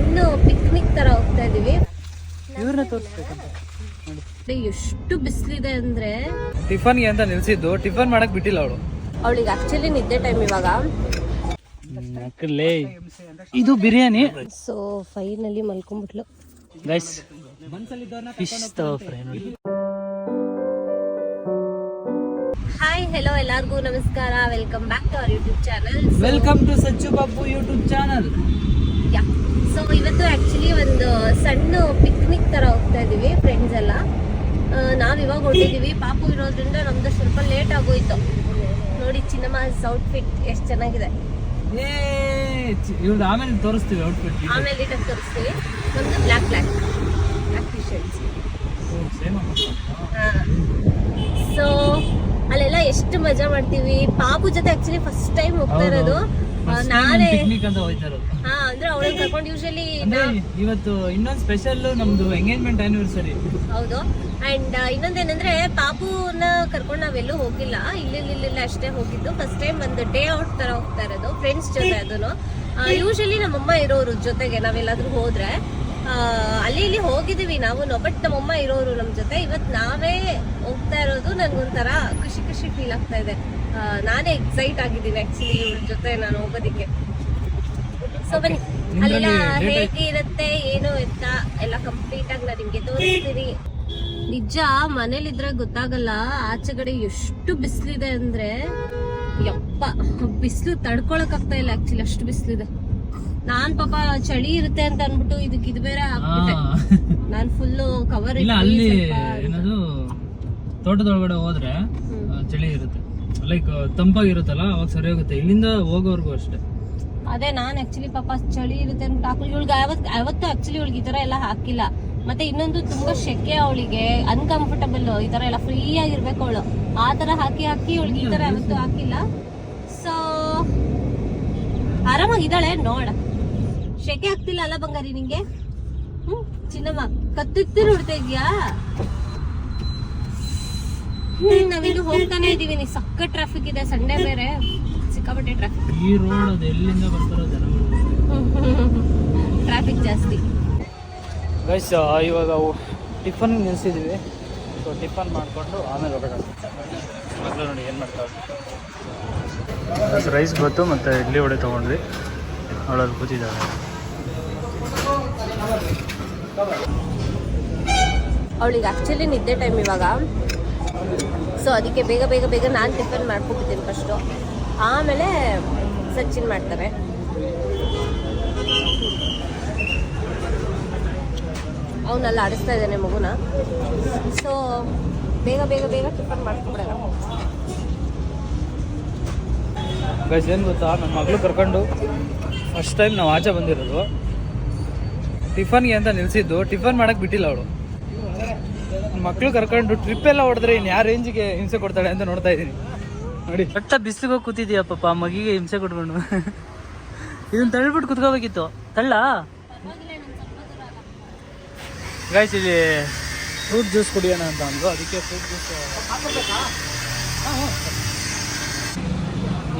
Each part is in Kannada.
ಸಣ್ಣ ಪಿಕ್ನಿಕ್ ತರ ಹೋಗ್ತಾ ಇದೀವಿ. ಇವ್ರನ್ನ ತೋರಿಸ್ಬೇಕಂತ ಎಷ್ಟು ಬಿಸಿಲಿದೆ ಅಂದ್ರೆ ಟಿಫನ್ಗೆ ಅಂತ ನಿಲ್ಸಿದ್ದು, ಟಿಫನ್ ಮಾಡಕ್ ಬಿಟ್ಟಿಲ್ಲ ಅವಳು. ಅವಳಿಗೆ ಆಕ್ಚುಲಿ ನಿದ್ದೆ ಟೈಮ್ ಇವಾಗ. ಇದು ಬಿರಿಯಾನಿ. ಸೊ ಫೈನಲಿ ಮಲ್ಕೊಂಡ್ಬಿಟ್ಲು guys. Fish fry. Hi hello ಎಲ್ಲರಿಗೂ ನಮಸ್ಕಾರ. Welcome back to our YouTube channel. Welcome to Sachchu Babu YouTube channel. So ಇವತ್ತು ಆಕ್ಚುಲಿ ಒಂದು ಸಣ್ಣ ಪಿಕ್ನಿಕ್ ತರ ಹೋಗ್ತಾ ಇದೀವಿ ಫ್ರೆಂಡ್ಸ್ ಎಲ್ಲ. ನಾವ್ ಇವಾಗ ಹೊರಟಿದೀವಿ. ಪಾಪು ಇರೋದ್ರಿಂದ ನಮ್ದು ಸ್ವಲ್ಪ ಲೇಟ್ ಆಗೋಯ್ತು. ನೋಡಿ ಚಿನ್ನಮ್ಮಾಸ್ ಔಟ್ಫಿಟ್ ಎಷ್ಟು ಚೆನ್ನಾಗಿದೆ. ಇವ್ರದ್ದು ಆಮೇಲೆ ತೋರಿಸ್ತೀವಿ ಔಟ್ಫಿಟ್. ಆಮೇಲೆ ತೋರಿಸ್ತೀವಿ. ನಮ್ದು ಬ್ಲ್ಯಾಕ್ ಟಿ ಶರ್ಟ್ಸ್. ಸೊ ಅಲ್ಲೆಲ್ಲ ಎಷ್ಟು ಮಜಾ ಮಾಡ್ತೀವಿ. ಪಾಪು ಜೊತೆ ಆಕ್ಚುಲಿ ಫಸ್ಟ್ ಟೈಮ್ ಹೋಗ್ತಾ ಇರೋದು. ನಾನೇ ಅಂದ್ರೆ ಅವಳನ್ನ ಕರ್ಕೊಂಡು ಯೂಶಲಿ ಇವತ್ತು ಇನ್ನೊಂದು ಸ್ಪೆಷಲ್ ನಮ್ದು ಎಂಗೇಜ್ಮೆಂಟ್ ಆನಿವರ್ಸರಿ. ಹೌದು. ಅಂಡ್ ಇನ್ನೊಂದೇನಂದ್ರೆ ಪಾಪುನ ಕರ್ಕೊಂಡು ನಾವೆಲ್ಲೂ ಹೋಗಿಲ್ಲ, ಇಲ್ಲ ಅಷ್ಟೇ ಹೋಗಿದ್ದು. ಫಸ್ಟ್ ಟೈಮ್ ಒಂದು ಡೇ ಔಟ್ ತರ ಹೋಗ್ತಾ ಇರೋದು ಫ್ರೆಂಡ್ಸ್ ಜೊತೆ. ಅದನ್ನು ಯೂಶಲಿ ನಮ್ಮಮ್ಮ ಇರೋರು ಜೊತೆಗೆ ನಾವೆಲ್ಲಾದ್ರೂ ಹೋದ್ರೆ ಅಲ್ಲಿ ಇಲ್ಲಿ ಹೋಗಿದೀವಿ ನಾವು, ಬಟ್ ನಮ್ಮಮ್ಮ ಇರೋರು ನಮ್ ಜೊತೆ. ಇವತ್ ನಾವೇ ಹೋಗ್ತಾ ಇರೋದು. ನನ್ಗೊಂಥರ ಖುಷಿ ಫೀಲ್ ಆಗ್ತಾ ಇದೆ. ನಾನೇ ಎಕ್ಸೈಟ್ ಆಗಿದ್ದೀನಿ ಆಕ್ಚುಲಿ ಇವ್ರ ಜೊತೆ ನಾನು ಹೋಗೋದಿಕ್ಕೆ. ಸೊ ಬನ್ನಿ, ಅಲ್ಲೆಲ್ಲ ಹೇಗೆ ಇರುತ್ತೆ ಏನು ಅಂತ ಎಲ್ಲ ಕಂಪ್ಲೀಟ್ ಆಗಿ ನಾನು ನಿಮ್ಗೆ ತೋರಿಸ್ತೀನಿ. ನಿಜ ಮನೇಲಿದ್ರೆ ಗೊತ್ತಾಗಲ್ಲ, ಆಚೆಗಡೆ ಎಷ್ಟು ಬಿಸಿಲಿದೆ ಅಂದ್ರೆ ಯಪ್ಪ, ಬಿಸಿಲು ತಡ್ಕೊಳಕ್ ಆಗ್ತಾ ಇಲ್ಲ ಆಕ್ಚುಲಿ, ಅಷ್ಟು ಬಿಸಿಲಿದೆ. ನಾನ್ ಪಾಪ ಚಳಿ ಇರುತ್ತೆ ಅಂತ ಅನ್ಬಿಟ್ಟು ಇದು ಬೇರೆ ಹಾಕ್ಬಿಟ್ಟೆ. ನಾನ್ ಫುಲ್ ಕವರ್ ಅಲ್ಲಿ ಏನದು ತೋಟದೊಳಗಡೆ ಹೋದ್ರೆ ಚಳಿ ಇರುತ್ತೆ, ಲೈಕ್ ತಂಪಾಗಿರುತ್ತಲ್ಲ, ಅವಾಗ ಸರಿ ಹೋಗುತ್ತೆ. ಇಲ್ಲಿಂದ ಹೋಗೋವರೆಗೂ ಅಷ್ಟೇ. ಅದೇ ನಾನ್ ಆಕ್ಚುಲಿ ಪಾಪ ಚಳಿ ಇರುತ್ತೆ ಅಂತ ಹಾಕಿ ಇವಳಿಗೆ ಅವತ್ತು ಆಕ್ಚುಲಿ ಇವಳಿಗೆ ಈ ತರ ಎಲ್ಲ ಹಾಕಿಲ್ಲ. ಮತ್ತೆ ಇನ್ನೊಂದು ತುಂಬಾ ಶೆಕೆ, ಅವಳಿಗೆ ಅನ್ಕಂಫರ್ಟಬಲ್, ಈ ತರ ಎಲ್ಲ ಫ್ರೀ ಆಗಿರ್ಬೇಕು ಅವಳು. ಆ ತರ ಹಾಕಿ ಇವಳಿಗೆ ಈ ತರ ಯಾವತ್ತು ಹಾಕಿಲ್ಲ. ಸೊ ಆರಾಮಾಗಿದ್ದಾಳೆ. ನೋಡ, ಶೆಕೆ ಆಗ್ತಿಲ್ಲ ಅಲ್ಲ ಬಂಗಾರಿ ನಿಂಗೆ? ಚಿನ್ನಮ್ಮ ಕತ್ತಿತ್ತಿ ನೋಡ್ತಾ ಇದ್ಯಾ? ನಾವಿನ್ನು ಹೋಗ್ತಾನೆ ಇದೀವಿ. ಸಕ್ಕ ಟ್ರಾಫಿಕ್ ಇದೆ, ಸಂಡೇ ಬೇರೆ, ಸಿಕ್ಕಾಪಟ್ಟೆ ಟ್ರಾಫಿಕ್. ಈ ರೋಡ್ ಅದು ಎಲ್ಲಿಂದ ಬರ್ತಾರೋ ಜನಗಳು, ಟ್ರಾಫಿಕ್ ಜಾಸ್ತಿ. ಗೈಸ್ ಇವಾಗ ಟಿಫನ್ ನಿಲ್ಸಿದ್ವಿ. ಸೊ ಟಿಫನ್ ಮಾಡಿಕೊಂಡು ಆಮೇಲೆ ಹೊರಡೋಣ. ಮಕ್ಕಳು ನೋಡಿ ಏನು ಮಾಡ್ತಾವೆ. ರೈಸ್ ಬತ್ತು ಮತ್ತು ಇಡ್ಲಿ ವಡೆ ತೊಗೊಂಡ್ವಿ. ಅವಳಲ್ಲಿ ಕೂತಿದ್ದಾಳೆ. ಅವಳಿಗೆ ಆಕ್ಚುಲಿ ನಿದ್ದೆ ಟೈಮ್ ಇವಾಗ. ಸೊ ಅದಕ್ಕೆ ಬೇಗ ನಾನು ಟಿಫನ್ ಮಾಡ್ಕೊಬಿಡ್ತೀನಿ ಫಸ್ಟು, ಆಮೇಲೆ ಸಚಿನ್ ಮಾಡ್ತಾರೆ. ಅವನ್ನೆಲ್ಲ ಆಡಿಸ್ತಾ ಇದ್ದಾನೆ ಮಗುನ. ಸೊ ಬೇಗ ಟಿಫನ್ ಮಾಡ್ಕೊಬಿಡೋಣ. ಗೈಸ್ ಏನು ಗೊತ್ತಾ, ನನ್ನ ಮಗಳು ಕರ್ಕೊಂಡು ಫಸ್ಟ್ ಟೈಮ್ ನಾವು ಆಚೆ ಬಂದಿರೋದು. ಟಿಫನ್ಗೆ ಅಂತ ನಿಲ್ಸಿದ್ದು, ಟಿಫನ್ ಮಾಡಕ್ಕೆ ಬಿಟ್ಟಿಲ್ಲ ಅವಳು. ನನ್ನ ಮಕ್ಕಳು ಕರ್ಕೊಂಡು ಟ್ರಿಪ್ ಎಲ್ಲ ಹೊಡೆದ್ರೆ ಇನ್ನು ಯಾವ ರೇಂಜಿಗೆ ಹಿಂಸೆ ಕೊಡ್ತಾಳೆ ಅಂತ ನೋಡ್ತಾ ಇದ್ದೀನಿ. ನೋಡಿ ಕಟ್ಟ ಬಿಸಿಲಿಗೆ ಹೋಗಿ ಕೂತಿದ್ಯಾ ಪಾಪ, ಮಗಿಗೆ ಹಿಂಸೆ ಕೊಟ್ಕೊಂಡು. ಇದನ್ನ ತಳ್ಳಿಬಿಟ್ಟು ಕುತ್ಕೋಬೇಕಿತ್ತು. ತಳ್ಳ ಗೈಸ್, ಇಲ್ಲಿ ಫ್ರೂಟ್ ಜ್ಯೂಸ್ ಕುಡಿಯೋಣ ಅಂತ ಅಂದ್ರು, ಅದಕ್ಕೆ ಫ್ರೂಟ್ ಜ್ಯೂಸ್.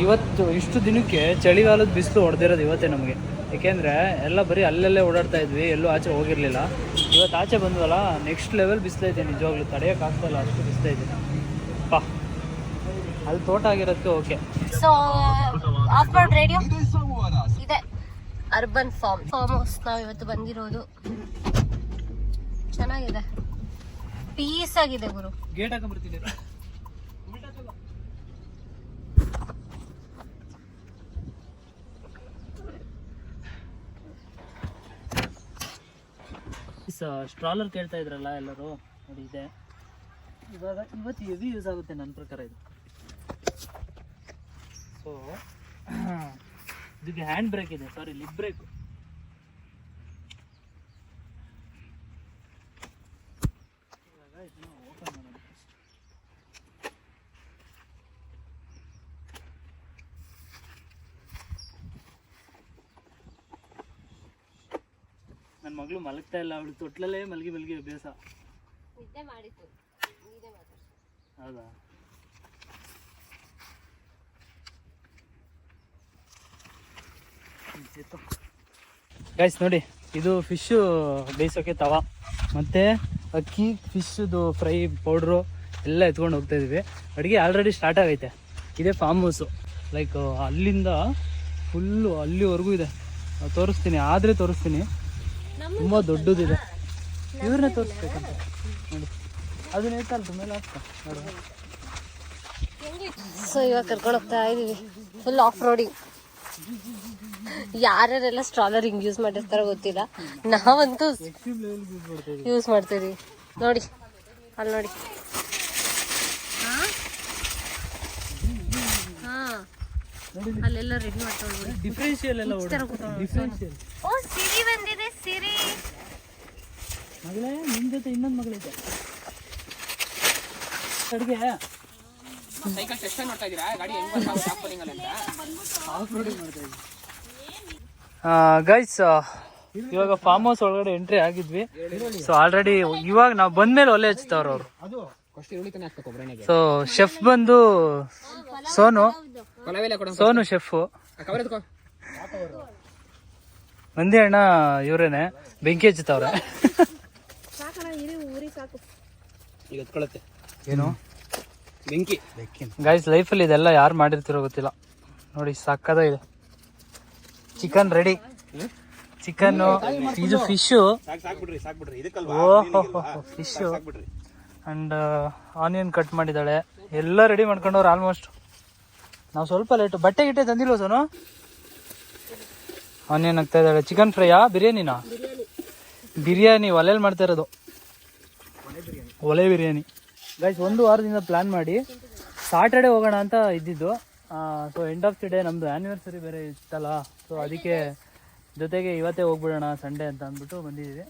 ಇವತ್ತು ಇಷ್ಟು ದಿನಕ್ಕೆ ಚಳಿಗಾಲದ ಬಿಸಿಲು ಹೊಡೆದಿರೋದು ಇವತ್ತೇ ನಮಗೆ. ಏಕೆಂದರೆ ಎಲ್ಲ ಬರೀ ಅಲ್ಲಲ್ಲೇ ಓಡಾಡ್ತಾ ಇದ್ವಿ, ಎಲ್ಲೂ ಆಚೆ ಹೋಗಿರಲಿಲ್ಲ. ಇವತ್ತು ಆಚೆ ಬಂದ್ವಲ್ಲ, ನೆಕ್ಸ್ಟ್ ಲೆವೆಲ್ ಬಿಸಿಲೈತೆ. ನಿಜವಾಗ್ಲೂ ತಡೆಯೋಕ್ಕಾಗ್ತಾಯಿಲ್ಲ, ಅಷ್ಟು ಬಿಸಿಲೈತೆ. ಪಾ ಅಲ್ಲಿ ತೋಟ ಆಗಿರೋದಕ್ಕೆ okay. So off road radio ಇದೆ, ಅರ್ಬನ್ ಫಾರ್ಮ್ ಹೌಸ್ ನಾವು ಇವತ್ತು ಬಂದಿರೋದು. ಚೆನ್ನಾಗಿದೆ, ಪೀಸ್ ಆಗಿದೆ ಗುರು. ಗೇಟ್ ಹಾಕೊಂಡ್ಬಿಡ್ತೀನಿ. ಸ್ಟ್ರಾಲರ್ ಕೇಳ್ತಾ ಇದ್ರಲ್ಲ ಎಲ್ಲರೂ, ನೋಡಿ ಇದೆ. ಇವತ್ತು ಹೆವಿ ಯೂಸ್ ಆಗುತ್ತೆ ನನ್ನ ಪ್ರಕಾರ ಇದು. ಸೊ ಇದಕ್ಕೆ ಹ್ಯಾಂಡ್ ಬ್ರೇಕ್ ಇದೆ, ಸಾರಿ ಲಿಗ್ ಬ್ರೇಕ್. ಓಪನ್ ಮಾಡೋಣ. ನನ್ನ ಮಗಳು ಮಲಗ್ತಾ ಇಲ್ಲ, ಅವಳು ತೊಟ್ಲಲ್ಲೇ ಮಲಗಿ ಅಭ್ಯಾಸ. ಹೌದಾ? ಗೈಸ್ ನೋಡಿ, ಇದು ಫಿಶ್ ಬೇಯಿಸೋಕೆ ತವ, ಮತ್ತು ಅಕ್ಕಿ, ಫಿಶ್ದು ಫ್ರೈ ಪೌಡ್ರು ಎಲ್ಲ ಎತ್ಕೊಂಡು ಹೋಗ್ತಾ ಇದೀವಿ. ಅಡುಗೆ ಆಲ್ರೆಡಿ ಸ್ಟಾರ್ಟ್ ಆಗೈತೆ. ಇದೇ ಫಾರ್ಮ್ ಹೌಸು, ಲೈಕ್ ಅಲ್ಲಿಂದ ಫುಲ್ಲು ಅಲ್ಲಿವರೆಗೂ ಇದೆ. ತೋರಿಸ್ತೀನಿ, ಆದರೆ ತೋರಿಸ್ತೀನಿ. ತುಂಬ ದೊಡ್ಡದಿದೆ. ಇವ್ರನ್ನೇ ತೋರಿಸ್ಬೇಕಂತ ನೋಡಿ, ಅದನ್ನ ಐತಲ್ರಿ ಮೇಲೆ ಹಾಕ್ತಾ ನೋಡು. ಸೊ ಇವಾಗ ಕರ್ಕೊಂಡು ಹೋಗ್ತಾ ಇದೀವಿ ಫುಲ್ ಆಫ್ ರೋಡಿಂಗ್. ಯಾರ್ಯಾರೆಲ್ಲ ಸ್ಟ್ರಾಲರ್ ಹಿಂಗ್ ಯೂಸ್ ಮಾಡಿರ್ತಾರೋ ಗೊತ್ತಿಲ್ಲ, ನಾವಂತೂ ಯೂಸ್ ಮಾಡ್ತೀವಿ. ನೋಡಿ ಅಲ್ಲಿ ನೋಡಿ. ಅಲ್ಲೆಲ್ಲ ರೆಡಿ ಮಾಡ್ಕೊಂಡು ಡಿಫ್ರೆನ್ಷಿಯಲ್ ಎಲ್ಲ ಡಿಫ್ರೆನ್ಷಿಯಲ್. ಓ ಸಿರಿ ಬಂದಿದೆ, ಸಿರಿ ಮಗಳೇ ನಿಮ್ ಜೊತೆ ಇನ್ನೊಂದು ಮಗಳಿದೆ. ಅಡುಗೆ ಸೈಕಲ್ ಟೆಸ್ಟ್ ಮಾಡ್ತಾ ಇದ್ದೀರಾ? ಗಾಡಿ ಹೆಂಗ್ ಆಫ್ ರೋಡಿಂಗ್ ಮಾಡ್ತಾ ಇದ್ದೀವಿ. ಗೈಸ್ ಇವಾಗ ಫಾರ್ಮ್ ಹೌಸ್ ಒಳಗಡೆ ಎಂಟ್ರಿ ಆಗಿದ್ವಿ. ಸೊ ಆಲ್ರೆಡಿ ಇವಾಗ ನಾವು ಬಂದ್ಮೇಲೆ ಒಲೆ ಹಚ್ತಾವ್ರ ಅವರು. ಸೊ ಶೆಫ್ ಬಂದು ಸೋನು ಶೆಫ್. ಮಂದಿ ಅಣ್ಣ ಇವ್ರೇನೆ ಬೆಂಕಿ ಹಚ್ಚುತ್ತವ್ರೆ. ಏನು ಬೆಂಕಿ ಗೈಸ್ ಲೈಫಲ್ಲಿ ಇದೆಲ್ಲ ಯಾರು ಮಾಡಿರ್ತಿರೋ ಗೊತ್ತಿಲ್ಲ. ನೋಡಿ ಸಕ್ಕದಾಗಿದೆ. ಚಿಕನ್ ರೆಡಿ, ಚಿಕನ್, ಇದು fish, fish and onion cut ಮಾಡಿದ್ದಾಳೆ. ಎಲ್ಲ ರೆಡಿ ಮಾಡ್ಕೊಂಡವ್ರು ಆಲ್ಮೋಸ್ಟ್. ನಾವು ಸ್ವಲ್ಪ ಲೇಟು. ಬಟ್ಟೆ ಗಿಟ್ಟೆ ತಂದಿಲ್ವ ಸೋನು? ಆನಿಯನ್ ಹಾಕ್ತಾ ಇದ್ದಾಳೆ. ಚಿಕನ್ ಫ್ರೈಯಾ ಬಿರಿಯಾನಿನಾ? ಬಿರಿಯಾನಿ ಒಲೆಯಲ್ಲಿ ಮಾಡ್ತಾ ಇರೋದು, ಒಲೆ ಬಿರಿಯಾನಿ. ಗೈಸ್ 1 ವಾರದಿಂದ ಪ್ಲಾನ್ ಮಾಡಿ ಸಾಟರ್ಡೆ ಹೋಗೋಣ ಅಂತ ಇದ್ದಿದ್ದು. So end of the day ನಮ್ಮದು ಆ್ಯನಿವರ್ಸರಿ ಬೇರೆ ಇತ್ತಲ್ಲ, ಸೊ ಅದಕ್ಕೆ ಜೊತೆಗೆ ಇವತ್ತೇ ಹೋಗ್ಬಿಡೋಣ ಸಂಡೇ ಅಂತ ಅಂದ್ಬಿಟ್ಟು ಬಂದಿದ್ದೀವಿ.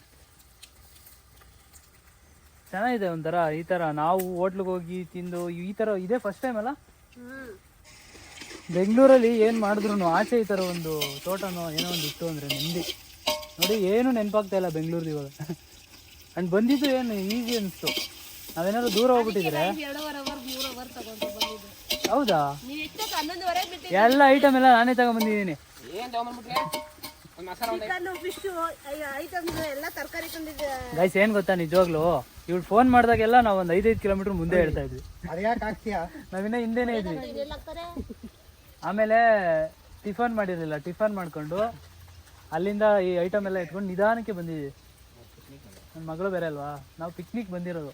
ಚೆನ್ನಾಗಿದೆ ಒಂಥರ. ಈ ಥರ ನಾವು ಹೋಟ್ಲಿಗೆ ಹೋಗಿ ತಿಂದು ಈ ಥರ ಇದೇ ಫಸ್ಟ್ ಟೈಮ್ ಅಲ್ಲ ಬೆಂಗಳೂರಲ್ಲಿ. ಏನು ಮಾಡಿದ್ರು ಆಚೆ ಈ ಥರ ಒಂದು ತೋಟನೋ ಏನೋ ಒಂದು ಇತ್ತು ಅಂದರೆ ನೆಮ್ಮದಿ. ನೋಡಿ ಏನು ನೆನಪಾಗ್ತಾ ಇಲ್ಲ ಬೆಂಗಳೂರು ಇವಾಗ. ಆ್ಯಂಡ್ ಬಂದಿದ್ದು ಏನು ಈಸಿ ಅನಿಸ್ತು. ನಾವೇನಾದ್ರು ದೂರ ಹೋಗ್ಬಿಟ್ಟಿದ್ರೆ. ಹೌದಾ? ಎಲ್ಲ ಐಟಮ್ ಎಲ್ಲ ನಾನೇ ತಗೊಂಡ್ಬಂದಿದ್ದೀನಿ. ಗೈಸ್ ಏನ್ ಗೊತ್ತಾ, ನಿಜವಾಗ್ಲು ಇವ್ಳು ಫೋನ್ ಮಾಡಿದಾಗೆಲ್ಲ ನಾವು ಒಂದು 5-5 ಕಿಲೋಮೀಟರ್ ಮುಂದೆ ಹೇಳ್ತಾ ಇದ್ವಿ. ನಾವಿನ್ನ ಹಿಂದೆನೇ ಇದ್ವಿ. ಆಮೇಲೆ ಟಿಫನ್ ಮಾಡಿರಲಿಲ್ಲ, ಟಿಫನ್ ಮಾಡ್ಕೊಂಡು ಅಲ್ಲಿಂದ ಈ ಐಟಮ್ ಎಲ್ಲ ಇಟ್ಕೊಂಡು ನಿಧಾನಕ್ಕೆ ಬಂದಿದ್ವಿ. ನನ್ನ ಮಗಳು ಬೇರೆ ಅಲ್ವಾ, ನಾವು ಪಿಕ್ನಿಕ್ ಬಂದಿರೋದು.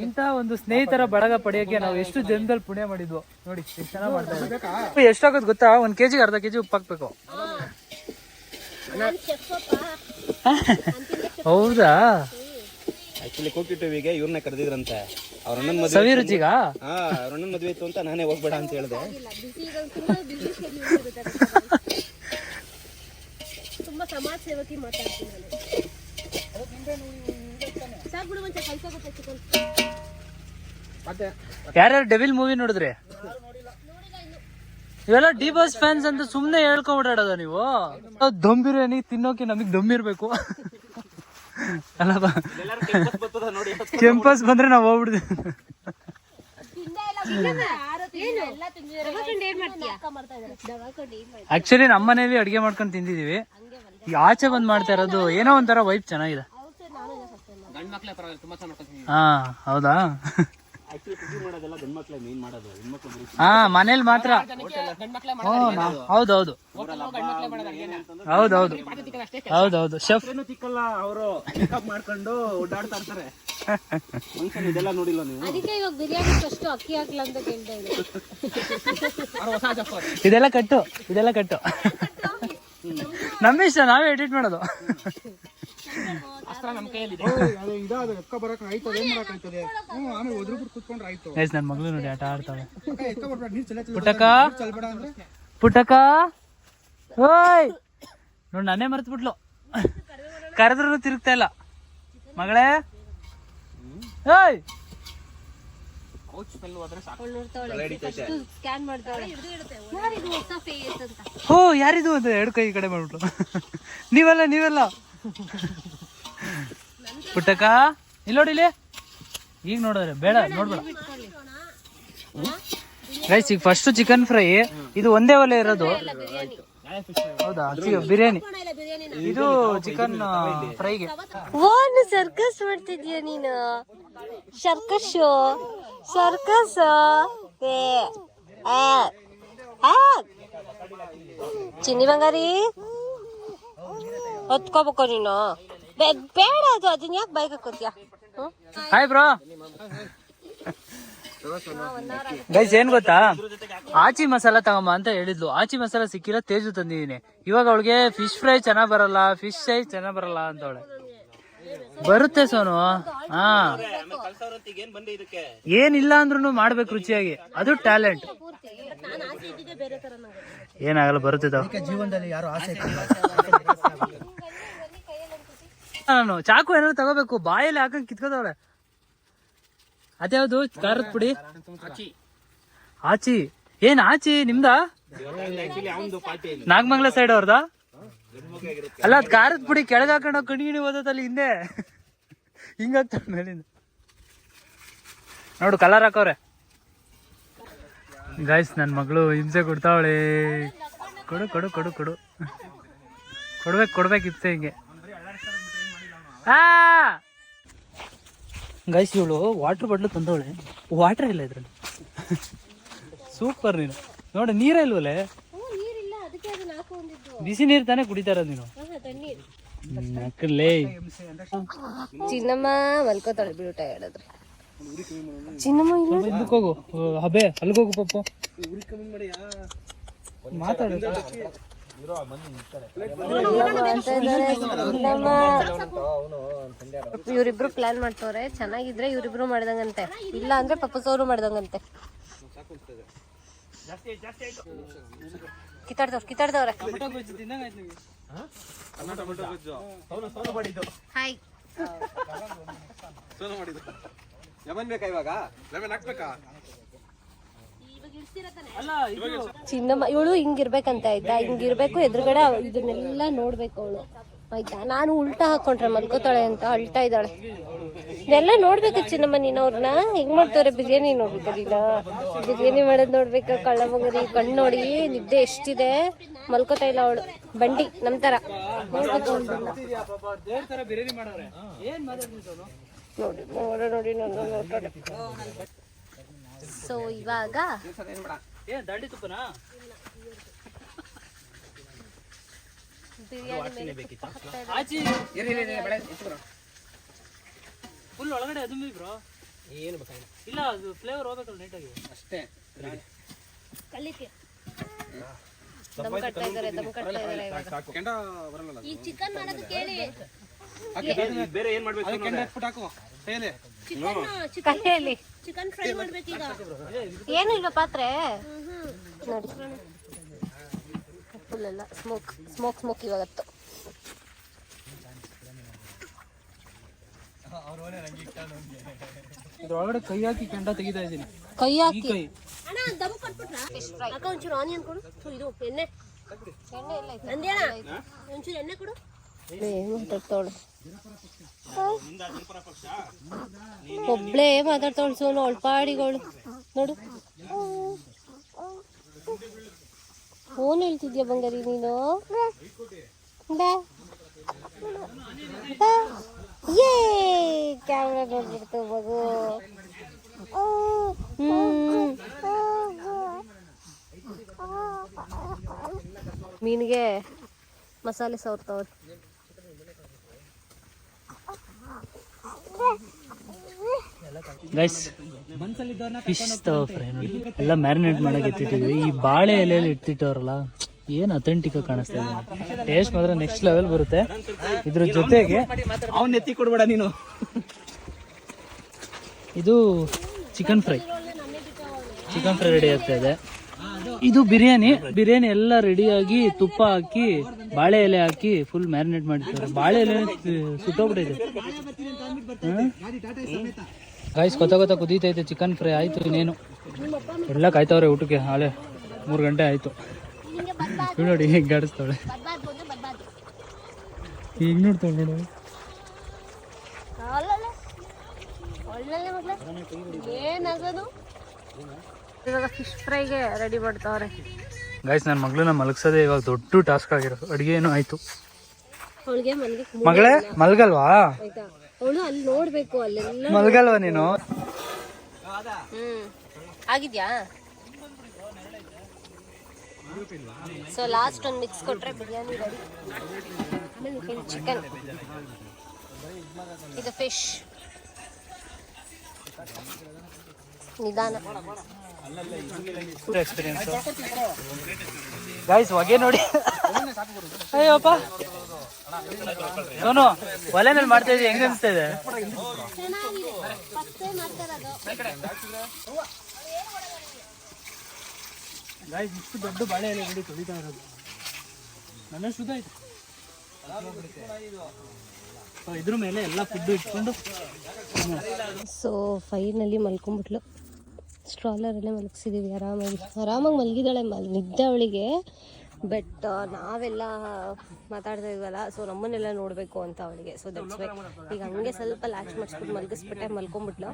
ಇಂಥ ಒಂದು ಸ್ನೇಹಿತರ ಬಳಗ ಪಡೆಯೋಕೆ ನಾವು ಎಷ್ಟು ಜನದಲ್ಲಿ ಪುಣ್ಯ ಮಾಡಿದ್ವು ನೋಡಿ. ಎಷ್ಟು ಚೆನ್ನಾಗಿ ಮಾಡ್ತಾ ಇದ್ದೀವಿ. ಎಷ್ಟಾಗೋದು ಗೊತ್ತಾ? 1 kg ಅರ್ಧ kg ಉಪ್ಪು ಹಾಕ್ಬೇಕು. ಹೌದಾ? ಆಕ್ಚುಲಿ ಕುಕ್ ಟಿವಿಗೆ ಇವ್ರನ್ನ ಕರೆದಿದ್ರಂತೆ. ಅವ್ರ ಅಣ್ಣನ ಮದುವೆ, ಸವಿ ರುಚಿಗ ಅವ್ರ ಅಣ್ಣನ ಮದುವೆ ಇತ್ತು ಅಂತ ನಾನೇ ಹೋಗ್ಬೇಡ ಅಂತ ಹೇಳಿದೆ. ತುಂಬಾ ಸಮಾಜ ಸೇವಕಿ ಮಾತಾಡ್ತೀನಿ. ಯಾರ್ಯಾರು ಡೆವಿಲ್ ಮೂವಿ ನೋಡಿದ್ರಿ? ಇವೆಲ್ಲ ಡಿ ಬಾಸ್ ಫ್ಯಾನ್ಸ್ ಅಂತ ಸುಮ್ನೆ ಹೇಳ್ಕೊಂಡ್ಬಿಡೋದ ನೀವು. ದಮ್ ಬಿರಿಯಾನಿ ತಿನ್ನೋಕೆ ನಮಗ್ ದಮ್ ಇರ್ಬೇಕು ಅಲ್ಲಪ್ಪ. ಕೆಂಪಸ್ ಬಂದ್ರೆ ನಾವ್ ಹೋಗ್ಬಿಡ್ತೀವಿ. ಆಕ್ಚುಲಿ ನಮ್ಮ ಮನೇಲಿ ಅಡ್ಗೆ ಮಾಡ್ಕೊಂಡು ತಿಂದಿದೀವಿ. ಈ ಆಚೆ ಬಂದ್ ಮಾಡ್ತಾ ಇರೋದು ಏನೋ ಒಂಥರ ವೈಬ್ ಚೆನ್ನಾಗಿದೆ. ಹಾ ಹೌದಾ? ಹಾ ಮನೇಲಿ ಮಾತ್ರ. ಹೌದೌದು ಹೌದೌದು ಹೌದೌದು. ಶೆಫ್ ಅವರು ಮಾಡ್ಕೊಂಡು ಓಡಾಡ್ತಾ ಇರ್ತಾರೆ. ಇದೆಲ್ಲ ನೋಡಿಲ್ಲ ನೀವು? ಅದಕ್ಕೆ ಇವಾಗ ಬಿರಿಯಾನಿ ಫಸ್ಟ್ ಅಕ್ಕಿ ಹಾಕ್ಲ ಅಂತ ಕೇಳ್ತಾ ಇದ್ದಾರೆ. ಇದೆಲ್ಲ ಕಟ್ಟು, ಇದೆಲ್ಲ ಕಟ್ಟು. ನಮ್ಮ ಇಷ್ಟ, ನಾವೇ ಎಡಿಟ್ ಮಾಡೋದು. ನನ್ ಮಗಳು ನೋಡಿ ಆಟ ಆಡ್ತಾವೆ. ಪುಟಕ ಪುಟಕ ಓಯ್ ನೋಡಿ, ನಾನೇ ಮರ್ತ್ ಬಿಟ್ಲು. ಕರೆದ್ರು ತಿರುಗ್ತಾ ಇಲ್ಲ ಮಗಳೇ. ಓಯ್ ಹೋ ಯಾರಿದು ಅಂತ 2 ಕೈ ಈ ಕಡೆ ಮಾಡ್ಬಿಟ್ಲು. ನೀವೆಲ್ಲ ಪುಟ್ಟಕ ಇಲ್ಲಿ ನೋಡಿಲಿ. ಈಗ ನೋಡಿದ್ರೆ ಬೇಡ, ನೋಡ್ಬೇಡ. ಗೈಸ್ ಈಗ ಫಸ್ಟ್ ಚಿಕನ್ ಫ್ರೈ, ಇದು ಒಂದೇ ಒಲೆ ಇರೋದು. ಹೌದಾ, ಬಿರಿಯಾನಿ ಇದು ಚಿಕನ್ ಫ್ರೈಗೆ. ಓನ್ ಸರ್ಕಸ್ ಮಾಡ್ತಿದ್ಯಾ ನೀನು? ಸರ್ಕಸ್ ಸರ್ಕಸ್ ಚಿನ್ನಿ ಬಂಗಾರಿ ಹೊತ್ಕೋಬೇಕು ನೀನು. ಬೇಡ ಅದು, ಅದನ್ನ ಯಾಕೆ ಬೈಕ್ ಹಾಕೋತಿಯಾ? Hi bro. ಗೈಸ್ ಏನ್ ಗೊತ್ತಾ, ಆಚಿ ಮಸಾಲ ತಗೊಂಬ ಅಂತ ಹೇಳಿದ್ಲು. ಆಚಿ ಮಸಾಲ ಸಿಕ್ಕಿಲ್ಲ, ತೇಜು ತಂದಿದೀನಿ. ಇವಾಗ ಅವಳಿಗೆ ಫಿಶ್ ಫ್ರೈ ಚೆನ್ನಾಗ್ ಬರಲ್ಲ, ಫಿಶ್ ಫ್ರೈ ಚೆನ್ನಾಗ್ ಬರಲ್ಲ ಅಂತವಳೆ. ಬರುತ್ತೆ ಸೋನು. ಹಾ, ಏನಿಲ್ಲ ಅಂದ್ರೂ ಮಾಡ್ಬೇಕು ರುಚಿಯಾಗಿ, ಅದು ಟ್ಯಾಲೆಂಟ್. ಏನಾಗಲ್ಲ, ಬರುತ್ತೆ ಜೀವನದಲ್ಲಿ. ಯಾರು ಆಸೆ ನಾನು ಚಾಕು ಏನಾದ್ರು ತಗೋಬೇಕು, ಬಾಯಲ್ಲಿ ಹಾಕಂಗ್ ಕಿತ್ಕೋದವಳೆ. ಅದ್ಯಾವ್ದು ಖಾರದ ಪುಡಿ? ಆಚಿ. ಏನ್ ಆಚಿ ನಿಮ್ದ? ನಾಗಮಂಗಲ ಸೈಡ್ ಅವ್ರದ? ಅಲ್ಲ, ಅದ್ ಖಾರದ ಪುಡಿ ಕೆಳಗೆ ಹಾಕೊಂಡ್ ಕಣ್ಗಿಣಿ ಓದತ್ತಲ್ಲಿ ಹಿಂದೆ ಹಿಂಗಾಗ್ತಾವ ಮೇಲಿಂದ. ನೋಡು ಕಲರ್ ಹಾಕವ್ರೆ. ಗಾಯ್ಸ್, ನನ್ ಮಗಳು ಹಿಂಸೆ ಕೊಡ್ತಾವಳೆ. ಕೊಡು ಕೊಡು ಕೊಡು ಕೊಡು, ಕೊಡ್ಬೇಕು ಹಿಂಸೆ ಹಿಂಗೆ. ಗೈಸ್, ಇವಳು ವಾಟರ್ ಬಾಟ್ಲು ತಂದವಳೆ, ವಾಟರ್ ಇಲ್ಲ ಇದ್ರಲ್ಲಿ. ಸೂಪರ್ ನೀನು. ನೋಡಿ, ನೀರೇ ಇಲ್ವಲ್ಲೇ? ಬಿಸಿ ನೀರು ತಾನೇ ಕುಡಿತಾ ಇರೋದು ನೀನು. ಚಿನ್ನಮ್ಮ ಮಲ್ಕೋತಾಳೆ ಬಿಡು, ಹೇಳಿದ್ರೆ. ಚಿನ್ನಮ್ಮ ಇದಕ್ಕೆ ಹೋಗು, ಹಬೆ ಅಲ್ಗೋಗು ಪಪ್ಪ, ಮಾತಾಡ. ಇವ್ರಿಬ್ರು ಪ್ಲಾನ್ ಮಾಡ್ತವ್ರೆ. ಚೆನ್ನಾಗಿದ್ರೆ ಇವ್ರಿಬ್ರು ಮಾಡ್ದಂಗಂತೆ, ಇಲ್ಲ ಅಂದ್ರೆ ಪಪ್ಪಸವರು ಮಾಡ್ದಂಗಂತೆ. ಕಿತ್ತಾಡ್ದವ್ರೆ. ಹಾಯ್. ಚಿನ್ನಮ್ಮ ಇವಳು ಹಿಂಗಿರ್ಬೇಕಂತ ಆಯ್ತಾ, ಹಿಂಗಿರ್ಬೇಕು, ಎದುರುಗಡೆ ಇದನ್ನೆಲ್ಲ ನೋಡ್ಬೇಕು ಅವಳು, ಆಯ್ತಾ. ನಾನು ಉಲ್ಟಾ ಹಾಕೊಂಡ್ರೆ ಮಲ್ಕೋತಾಳೆ ಅಂತ ಅಳ್ತಾ ಇದ್ದಾಳೆ. ಇದೆಲ್ಲ ನೋಡ್ಬೇಕು ಚಿನ್ನಮ್ಮ, ನೀನು ಅವ್ರನ್ನ ಹೆಂಗ್ ಮಾಡ್ತಾರೆ. ಬಿರಿಯಾನಿ ನೋಡ್ಬೇಕು, ನೀನು ಬಿರಿಯಾನಿ ಮಾಡೋದ್ ನೋಡ್ಬೇಕು. ಕಳ್ಳ ಮಗರಿ ಕಣ್ಣು ನೋಡಿ, ನಿದ್ದೆ ಎಷ್ಟಿದೆ, ಮಲ್ಕೋತಾ ಇಲ್ಲ ಅವಳು. ಬಂಡಿ ನಮ್ ತರ ನೋಡಿ ನೋಡ್ತಾರೆ. ಸೊ ಇವಾಗ ಫುಲ್ ಒಳಗಡೆ ಅದು ಬ್ರೋ ಏನು ಇಲ್ಲ, ಅದು ಫ್ಲೇವರ್ ಹೋಗ್ಬೇಕಲ್ಲ ನೀಟಾಗಿ ಅಷ್ಟೇ. ದಮ್ ಕಟ್ತಾ ಇದ್ದಾರೆ ಇವಾಗ. ಈ ಚಿಕನ್ ಮಾಡೋದು ಕೇಳಿ, ಬೇರೆ ಏನ್ ಮಾಡ್ಬೇಕು? ಚಿಕನ್ ಫ್ರೈ ಮಾಡ್ಬೇಕೀಗ. ಏನು ಇಲ್ಲ ಪಾತ್ರೆ ನೋಡಿ, ಫುಲ್ ಎಲ್ಲ ಸ್ಮೋಕ್ ಇವಾಗತ್ತು. ಇದ್ರೊಳಗಡೆ ಕೈ ಹಾಕಿ ಕೆಂಡ ತೆಗಿತಾ ಇದ್ದೀನಿ. ಕೈ ಹಾಕಿ ಒಂಚೂರು ಆನಿಯನ್ ಕೊಡು. ಇದು ಎಣ್ಣೆ ಇಲ್ಲ, ಒಂಚೂರು ಎಣ್ಣೆ ಕೊಡು. ಮಾತಾಡ್ತಾವಳು, ಒಬ್ಳೇ ಮಾತಾಡ್ತಾವಳು ಸೋನು, ಅವಳು ಪಾಡಿಗಳು ನೋಡು. ಫೋನ್ ಹೇಳ್ತಿದ್ಯಾ ಬಂಗಾರಿ ನೀನು? ಕ್ಯಾಮ್ರಾ ನೋಡ್ಬಿಡ್ತು ಮಗು. ಮೀನಿಗೆ ಮಸಾಲೆ ಸವರ್ತಾವ್ರೆ. ಗೈಸ್, ಫಿಶ್ ಫ್ರೈ ಎಲ್ಲ ಮ್ಯಾರಿನೇಟ್ ಮಾಡಕ್ಕೆ ಇಟ್ಟಿದ್ದೀವಿ. ಈ ಬಾಳೆ ಎಲೆಯಲ್ಲಿ ಇಟ್ಟಿಟ್ಟವ್ರಲ್ಲ, ಏನ್ ಅಥೆಂಟಿಕ್ ಕಾಣಿಸ್ತಾ ಇದೆ. ಟೇಸ್ಟ್ ಮಾತ್ರ ನೆಕ್ಸ್ಟ್ ಲೆವೆಲ್ ಬರುತ್ತೆ. ಇದ್ರ ಜೊತೆಗೆ ಅವ್ನ ಎತ್ತಿ ಕೊಡ್ಬೇಡ ನೀನು. ಇದು ಚಿಕನ್ ಫ್ರೈ ರೆಡಿ ಆಗ್ತಾ ಇದೆ. ಇದು ಬಿರಿಯಾನಿ ಎಲ್ಲ ರೆಡಿಯಾಗಿ ತುಪ್ಪ ಹಾಕಿ ಬಾಳೆ ಎಲೆ ಹಾಕಿ ಫುಲ್ ಮ್ಯಾರಿನೇಟ್ ಮಾಡಿರ್ತಾರೆ. ಬಾಳೆ ಎಲೆ ಸುಟ್ಟೋಗ್ಬಿಟ್ಟಿದೆ. ಗಾಯ್ಸ್, ಗೊತ್ತ ಕುದೀತೈತೆ. ಚಿಕನ್ ಫ್ರೈ ಆಯ್ತು, ಇನ್ನೇನು ಎಲ್ಲ ಕಾಯ್ತವ್ರೆ ಊಟಕ್ಕೆ. ಹಾಳೆ 3 ಗಂಟೆ ಆಯ್ತು. ನೋಡಿ ಹೇಗೆ ಗಾಡಿಸ್ತಾಳೆ, ಈಗ ನೋಡ್ತಾಳೆ ನೋಡು. ಏನಾಗೋದು ಇವಾಗ ಫಿಶ್ ಫ್ರೈಗೆ ರೆಡಿ ಮಾಡ್ತಾವ್ರೆ. ಗೈಸ್ ನನ್ನ ಮಗಳನ್ನ ಮಲಗಿಸೋದೇ ಇವಾಗ ದೊಡ್ಡ ಟಾಸ್ಕ್ ಆಗಿರೋದು. ಅಡುಗೆ ಏನೋ ಆಯ್ತು. ಅವಳಿಗೆ ಮಲ್ಗೆ ಮಗಳೇ ಮಲ್ಗಲ್ವಾ? ಆಯ್ತಾ, ಅವಳು ಅಲ್ಲಿ ನೋಡ್ಬೇಕು, ಅಲ್ಲೆಲ್ಲ ಮಲ್ಗಲ್ವಾ ನೀನು? ಆಗಿದ್ಯಾ? ಸೊ ಲಾಸ್ಟ್ ಒಂದು ಮಿಕ್ಸ್ ಕೊಟ್ರೆ ಬಿರಿಯಾನಿ ರೆಡಿ. ಆಮೇಲೆ ಚಿಕನ್, ಇದು ಫಿಶ್. ನಿಧಾನ ಎಕ್ಸ್ಪೀರಿಯನ್ಸ್ ಗೈಸ್. ಹೊಗೆ ನೋಡಿ. ಅಯ್ಯಪ್ಪ ಸೋನು, ಒಲೆ ಮೇಲೆ ಮಾಡ್ತಾ ಇದ್ದೀವಿ, ಹೆಂಗ ಅನಿಸ್ತಾ ಇದೆ? ಗೈಸ್ ಇಷ್ಟು ದೊಡ್ಡ ಬಾಳೆ ಎಲೆ ನೋಡಿ ತೊಳಿತಾ ಇರೋದು. ನನ್ನ ಶುದ್ಧ ಆಯ್ತು. ಇದ್ರ ಮೇಲೆ ಎಲ್ಲ ಫುಡ್ ಇಟ್ಕೊಂಡು. ಸೊ ಫೈನಲಿ ಮಲ್ಕೊಂಡ್ಬಿಟ್ಲು. ಸ್ಟ್ರಾಲರಲ್ಲೇ ಮಲಗಿಸಿದ್ದೀವಿ. ಆರಾಮಾಗಿ ಮಲಗಿದ್ದಾಳೆ. ನಿದ್ದೆ ಅವಳಿಗೆ. ಬಟ್ ನಾವೆಲ್ಲ ಮಾತಾಡ್ತಾ ಇದ್ವಲ್ಲ, ಸೊ ನಮ್ಮನ್ನೆಲ್ಲ ನೋಡಬೇಕು ಅಂತ ಅವಳಿಗೆ. ಸೊ ದಟ್ಸ್ ವೈ ಈಗ ಹಂಗೆ ಸ್ವಲ್ಪ ಲ್ಯಾಚ್ ಮಾಡಿಸ್ಬಿಟ್ಟು ಮಲಗಿಸ್ಬಿಟ್ಟೆ ಮಲ್ಕೊಂಡ್ಬಿಟ್ಲು.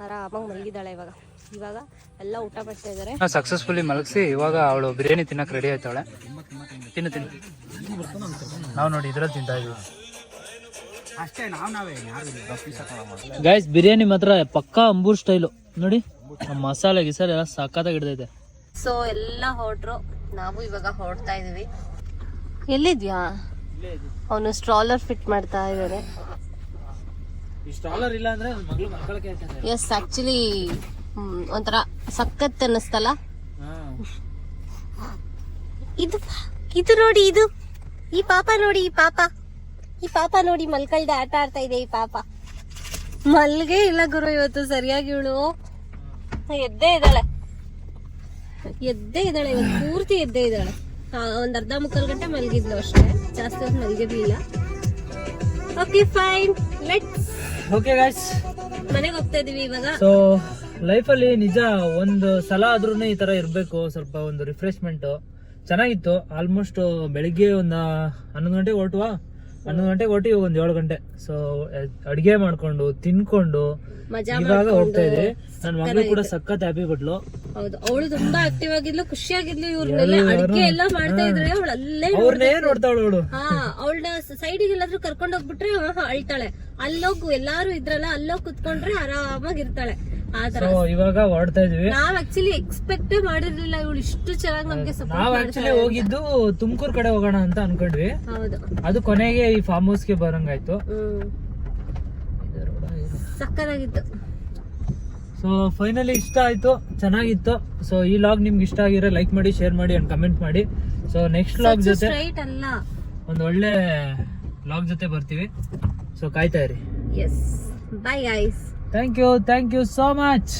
ಆರಾಮಾಗಿ ಮಲಗಿದ್ದಾಳೆ. ಇವಾಗ ಎಲ್ಲ ಊಟ ಮಾಡ್ತಾ ಇದ್ದಾರೆ. ಸಕ್ಸಸ್ಫುಲಿ ಮಲಗಿಸಿ ಇವಾಗ ಅವಳು ಬಿರಿಯಾನಿ ತಿನ್ನಕ್ಕೆ ರೆಡಿ ಆಯ್ತಾಳೆ. ತಿನ್ನು ನಾವು ನೋಡಿ ಇದ್ರಲ್ಲಿ ತಿಂತಾ ಇದೀವಿ ಅಷ್ಟೇ. ಗೈಸ್ ಬಿರಿಯಾನಿ ಮಾತ್ರ ಪಕ್ಕಾ ಅಂಬೂರ್ ಸ್ಟೈಲು ನೋಡಿ. ಮಸಾಲೆ ಗಿಸಾಲೆ ಎಲ್ಲ ಸಖತ್ತಾಗಿ ಹಿಡ್ದೈತೆ. ಸೊ ಎಲ್ಲ ಹೊರಟ್ರು, ನಾವು ಇವಾಗ ಹೊರಡ್ತಾ ಇದೀವಿ. ಎಲ್ಲಿದ್ಯಾ? ಅವನು ಸ್ಟ್ರಾಲರ್ ಫಿಟ್ ಮಾಡ್ತಾ ಇದ್ದಾನೆ. ಸ್ಟ್ರಾಲರ್ ಇಲ್ಲ ಅಂದ್ರೆ ಮಗಳು ಮಲ್ಕೊಳಕ್ಕೆ. ಎಸ್, ಆಕ್ಚುಲಿ ಒಂಥರ ಸಖತ್ ಅನ್ನಿಸ್ತಲ್ಲ. ಇದು ನೋಡಿ, ಈ ಪಾಪ ನೋಡಿ, ಈ ಪಾಪ ನೋಡಿ ಮಲ್ಕಳ್ದೆ ಆಟ ಆಡ್ತಾ ಇದೆ. ಈ ಪಾಪ ಮಲ್ಗೆ ಇಲ್ಲ ಗುರು ಇವತ್ತು ಸರಿಯಾಗಿ. ಇವಳು ಎದ್ದೇ ಇದ್ದಾಳೆ ಇವತ್ತು ಪೂರ್ತಿ ಎದ್ದೇ ಇದ್ದಾಳೆ. ಒಂದ್ ಅರ್ಧ ಮುಕ್ಕಾಲು ಗಂಟೆ ಮಲಗಿದ್ಲು ಅಷ್ಟೇ, ಜಾಸ್ತಿ ಹೊತ್ತು ಮಲಗಿರ್ಲಿಲ್ಲ. Okay fine, let's okay guys, ಮನೆಗೆ ಹೋಗ್ತಾ ಇದೀವಿ ಇವಾಗ. ಸೊ ಲೈಫಲ್ಲಿ ನಿಜ ಒಂದು ಸಲ ಆದ್ರೂ ಈ ತರ ಇರ್ಬೇಕು, ಸ್ವಲ್ಪ ಒಂದು ರಿಫ್ರೆಶ್ಮೆಂಟ್. ಚೆನ್ನಾಗಿತ್ತು. ಆಲ್ಮೋಸ್ಟ್ ಬೆಳಿಗ್ಗೆ ಒಂದು 11 ಗಂಟೆಗೆ ಹೊರಟುವ, 11 ಗಂಟೆಗೆ ಹೊರಟು ಒಂದ್ 7 ಗಂಟೆ. ಸೊ ಅಡ್ಗೆ ಮಾಡ್ಕೊಂಡು ತಿನ್ಕೊಂಡು ಇವಾಗ ಹೋಗ್ತಾ ಇದ್ರಿ. ನನ್ ಮಗಳು ಕೂಡ ಸಖತ್ ಹ್ಯಾಪಿ ಪಟ್ಲು. ಹೌದು, ಅವಳು ತುಂಬಾ ಆಕ್ಟಿವ್ ಆಗಿದ್ಲು, ಖುಷಿಯಾಗಿದ್ಲು. ಇವ್ರನ್ನೆಲ್ಲ ಅಡ್ಗೆ ಎಲ್ಲ ಮಾಡ್ತಾ ಇದ್ರೆ ಅವಳು ಅಲ್ಲೇ ನೋಡ್ತಾವಳು ಅವಳು. ಅವಳನ್ನ ಸೈಡಿಗೆ ಎಲ್ಲಾದ್ರೂ ಕರ್ಕೊಂಡ್ ಹೋಗ್ಬಿಟ್ರೆ ಅಳ್ತಾಳೆ. ಅಲ್ಲೋಗು ಎಲ್ಲಾರು ಇದ್ರಲ್ಲ, ಅಲ್ಲೋಗ್ ಕುತ್ಕೊಂಡ್ರೆ ಆರಾಮಾಗಿರ್ತಾಳೆ. ಆತರ ಇವಾಗ ಹೊರಡ್ತಾ ಇದ್ವಿ. ನಾವ್ ಆಕ್ಚುಲಿ ಎಕ್ಸ್ಪೆಕ್ಟೇ ಮಾಡಿರ್ಲಿಲ್ಲ ಇವಳು ಇಷ್ಟು ಚೆನ್ನಾಗಿ ನಮ್ಗೆ ಸಪೋರ್ಟ್. ನಾವ್ ಆಕ್ಚುಲಿ ಹೋಗಿದ್ದು ತುಮಕೂರು ಕಡೆ ಹೋಗೋಣ ಅಂತ ಅನ್ಕೊಂಡ್ವಿ. ಹೌದು, ಅದು ಕೊನೆಗೆ ಈ ಫಾರ್ಮ್ ಹೌಸ್ ಗೆ ಬರಂಗಾಯ್ತು. ಸಕ್ಕತ್ತಾಗಿತ್ತು. ಸೊ ಫೈನಲಿ ಇಷ್ಟ ಆಯ್ತು, ಚೆನ್ನಾಗಿತ್ತು. ಸೊ ಈ ಲಾಗ್ ನಿಮ್ಗೆ ಇಷ್ಟ ಆಗಿರೋ ಲೈಕ್ ಮಾಡಿ, ಶೇರ್ ಮಾಡಿ ಅಂಡ್ ಕಮೆಂಟ್ ಮಾಡಿ. ಸೊ ನೆಕ್ಸ್ಟ್ ಲಾಗ್ ಜೊತೆ ಒಂದು ಒಳ್ಳೆ ಲಾಗ್ ಜೊತೆ ಬರ್ತೀವಿ. ಸೊ ಕಾಯ್ತಾ ಇರಿ. Yes, bye guys. Thank you so much.